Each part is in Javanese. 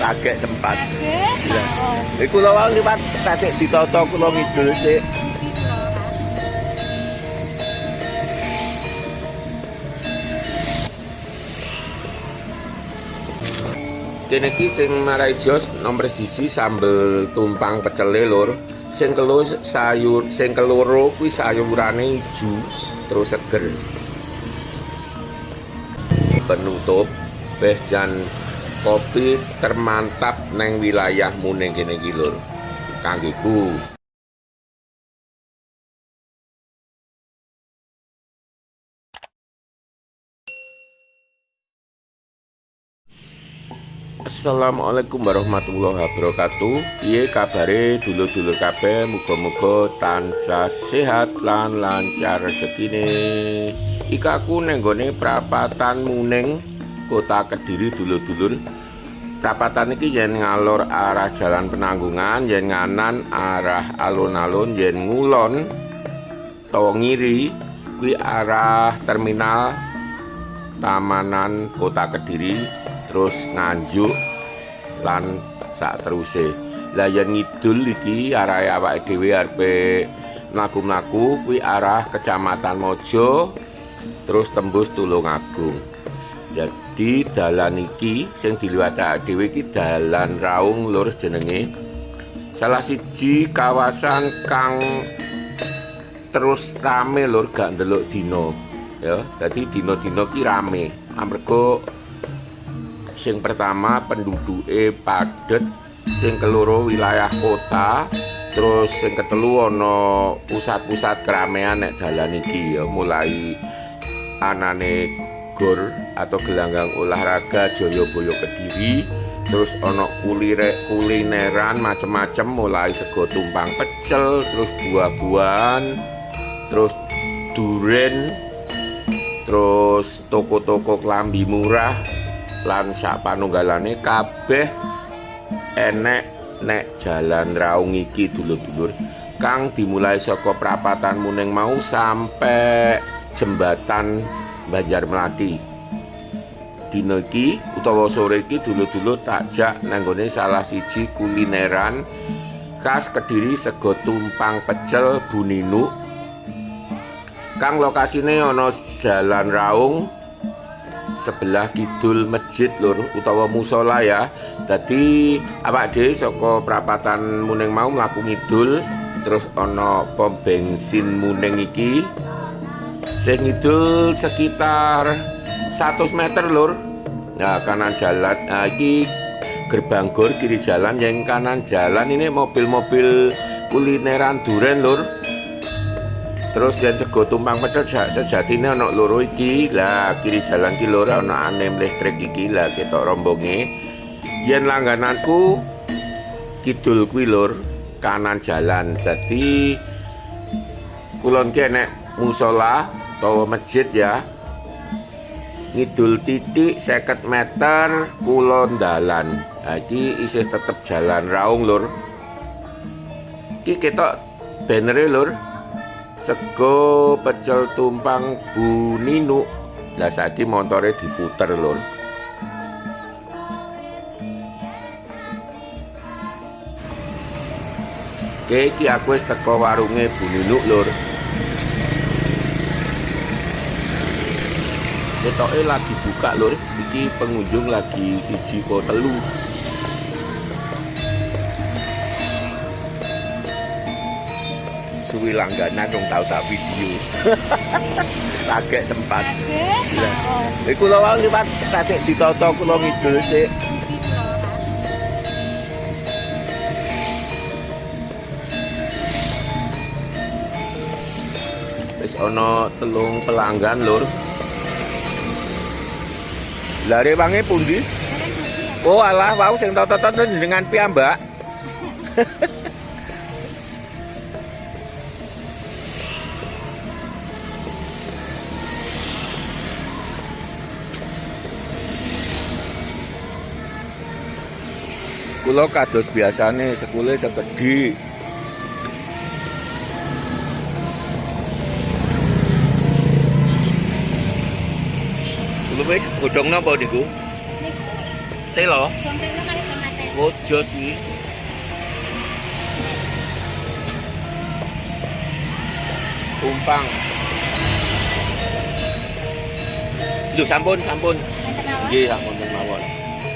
Lagek sempat. Iku lho wong liwat tasik ditata kula ngidul sik. Kene iki sing marai jos nomor 1 sambel tumpang pecele lur. Sing keloro sayur, sing keloro kuwi sayurane ijo terus seger. Penutup behjan kopi termantap neng wilayahmu ning kene iki lur. Kanggeku. Assalamualaikum warahmatullahi wabarakatuh. Piye kabare dulur-dulur kabeh, muga-muga tansah sehat lan lancar rezekine. Iki aku neng gone prapatan Muning, Kota Kediri dulur-dulur. Prapatan iki yen ngalor arah Jalan Penanggungan, yen nganan arah alun-alun, yen ngulon utawa ngiri kuwi arah terminal Tamanan Kota Kediri. Terus Nganjuk lan sak teruse. Lah yen ngidul iki arahe awake dhewe arepe mlaku-mlaku kuwi arah Kecamatan Mojo terus tembus Tulungagung. Jadi dalan iki sing diliwatake dhewe iki dalan Raung lur jenenge. Salah siji kawasan kang terus rame lur gak ndelok dino. Ya, dadi dino-dino ki rame. Amarga sing pertama penduduke padet, sing keloro wilayah kota, terus sing ketelu ana pusat-pusat keramaian nek dalan iki ya, mulai anane gor atau gelanggang olahraga Jayabaya Kediri, terus ana kulineran macem-macem mulai sego tumpang pecel, terus buah-buahan, terus duren, terus toko-toko klambi murah lan sak panunggalane kabeh enek nek jalan Raung iki dulur-dulur kang dimulai saka prapatan Muning mau sampai jembatan Banjarmelati. Dina iki utawa sore iki dulur-dulur takjak nang gone salah siji kulineran khas Kediri sego tumpang pecel Bu Ninu kang lokasine ana Jalan Raung sebelah kidul masjid lur utawa musola ya. Dadi awak dhewe saka prapatan Muning mau mlaku ngidul terus ana pom bensin Muning iki sing ngidul sekitar 100 meter lur. Nah kanan jalan, nah iki gerbang gor kiri jalan, yang kanan jalan ini mobil-mobil kulineran duren lur. Terus yang sego tumpang pecel sejatine ana loro iki. Lah kiri jalan ki loro ana anem listrik iki lah ketok rombonge. Yen langgananku kidul kuwi lur, kanan jalan. Dadi kulon ki enek musola utawa masjid ya. Ngidul titik 50 meter kulon dalan. Nah iki isih tetep Jalan Raung lur. Iki ketok banere lur. Sego pecel tumpang Bu Ninu. Lah saiki montore diputer lur. Oke, iki aku wis teko warunge Bu Ninu lur. Ketoke lagi buka lur. Iki pengunjung lagi siji kok telu. Suwi langganan dong tahu tak video. Lagek sempat. Iku lho wong liwat tasik ditata kula ngidul sik. Wis ana 3 pelanggan lur. Lah rewange pundi? Oh alah wau sing tata-tata jenengan piyambak. Kula kados biasane sekule sekedhik. Kula wis godhong napa niku? telo. Bawang telo kali tomate. Wes jos iki. Tumpang. Lho sampun. Enten mawon. Nggih, sampun mawon.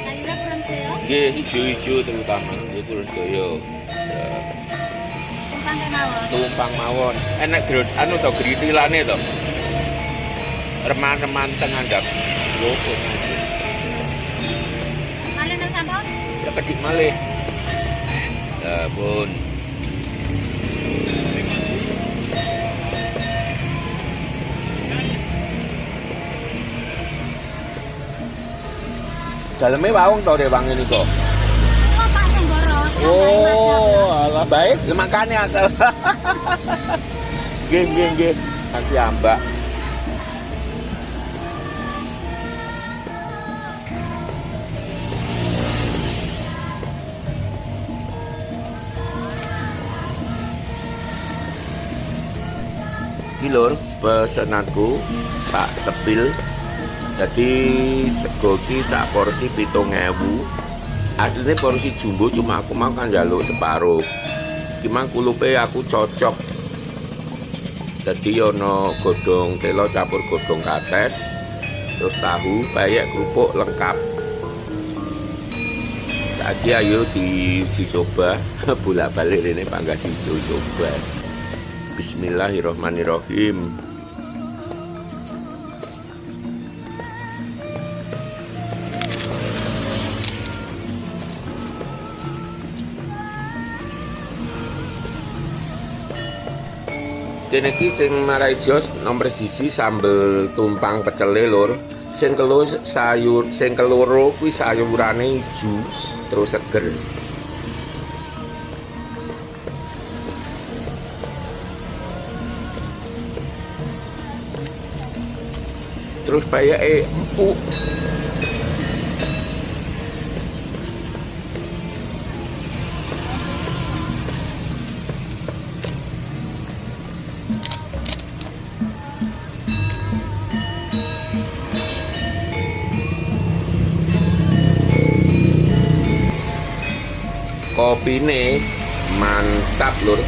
Sayurnya kurang saya. Nggih, ijo-ijo terutama nggih kurang daya. Tumpang mawon. Tumpang mawon. Enak anu to gritilane to. Reman-reman teng andhap. Lho kok. Kalian nang sampun? Ya kedik malih. Ya pun. Daleme wawung to Rewang ini kok. Kok Pak sing boros? Oh, alah baik, makane akal. Nggih. Nanti ambak. Iki lur, pesenanku tak sepil. Jadi sego iki sak porsi 7.000. Aslinya porsi jumbo cuma aku mau kan njaluk separuh. Iki mang kulupe aku cocok. Jadi ono godhong telo campur godhong kates, terus tahu, bayek, kerupuk lengkap. Saiki ayo diuji coba, bolak-balik ini panggah diuji coba. Bismillahirrahmanirrahim. Kene iki sing marai jos nomor 1 sambel tumpang pecele lur. Sing keloro kuwi sayurane ijo terus seger. Terus bayake empuk. Kopine mantap lur.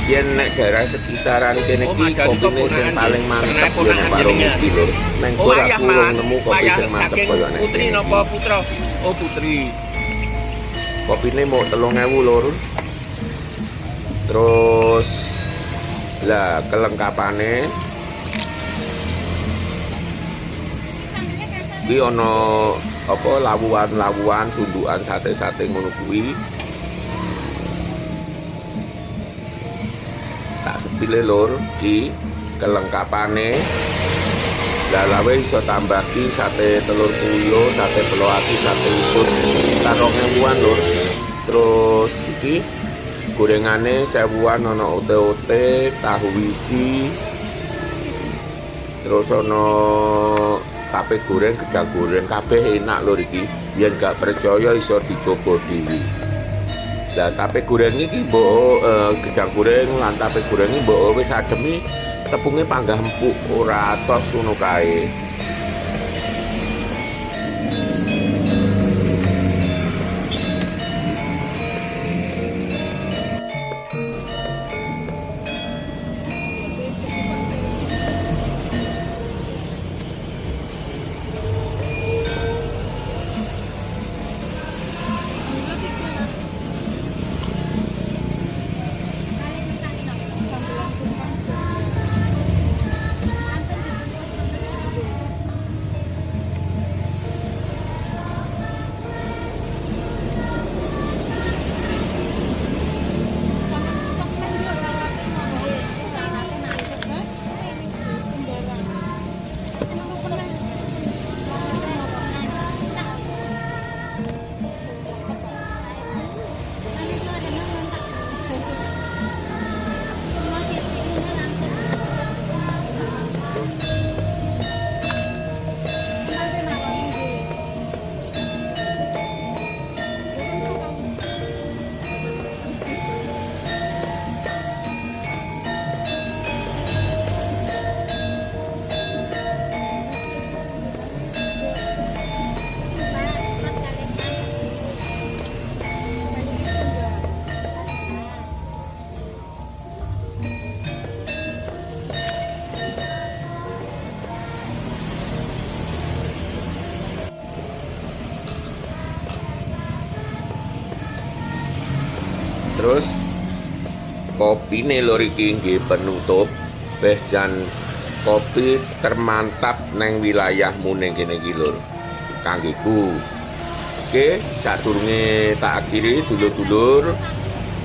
Yen nek daerah sekitaran kene iki kopine sing paling mantap yo nek warung iki lur. Neng ora aku nemu kopi sing mantep koyo nek. Putri napa putra? Oh putri. Kopine mau 3.000 lur. Terus lah kelengkapane iki ana apa lawuan-lawuan, sundukan sate-sate ngono kuwi. Tak sepile lur di kelengkapane. Lah lawe iso tambah ki sate telur puyuh, sate pelo ati, sate usus karo 2.000-an lur. Terus iki gorengane 1.000-an ana ote-ote, tahu isi. Terus ana tape goreng, gedang goreng, kabeh enak lur iki. Yen gak percaya iso dicoba dhewe. Lah tape goreng iki mbok gedang goreng lan tape goreng iki mbok wis ademi tepunge panggah empuk ora atos ngono kae. Terus kopine lho iki nggih penutup jan kopi termantap neng wilayahmu ning kene iki lho kanggeku. Oke, sadurunge tak akhiri dulur-dulur.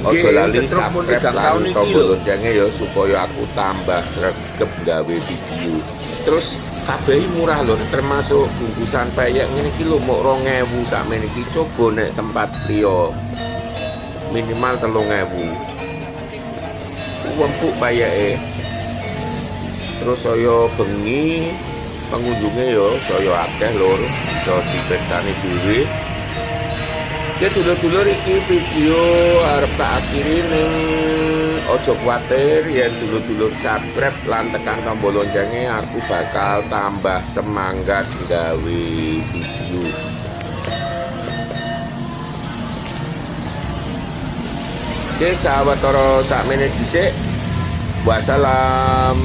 Ojo lali subscribe lan tombol loncengnya ya supaya aku tambah sregep gawe video. Terus kabeh murah lho, termasuk bungkusan peyek ngene iki lho mok 2000 sakmene iki. Coba nek tempat liya minimal 3000. Empuk peyeke. Terus saya bengi pengunjungnya ya saya akeh lho, bisa dipersani dhewe. Ya dulur-dulur iki video arep tak akhiri ning ojo kuwatir yen dulur-dulur subscribe lan tekan tombol loncengnya aku bakal tambah semangat gawe video. Oke sahabat toro sakmene dhisik. Wassalam.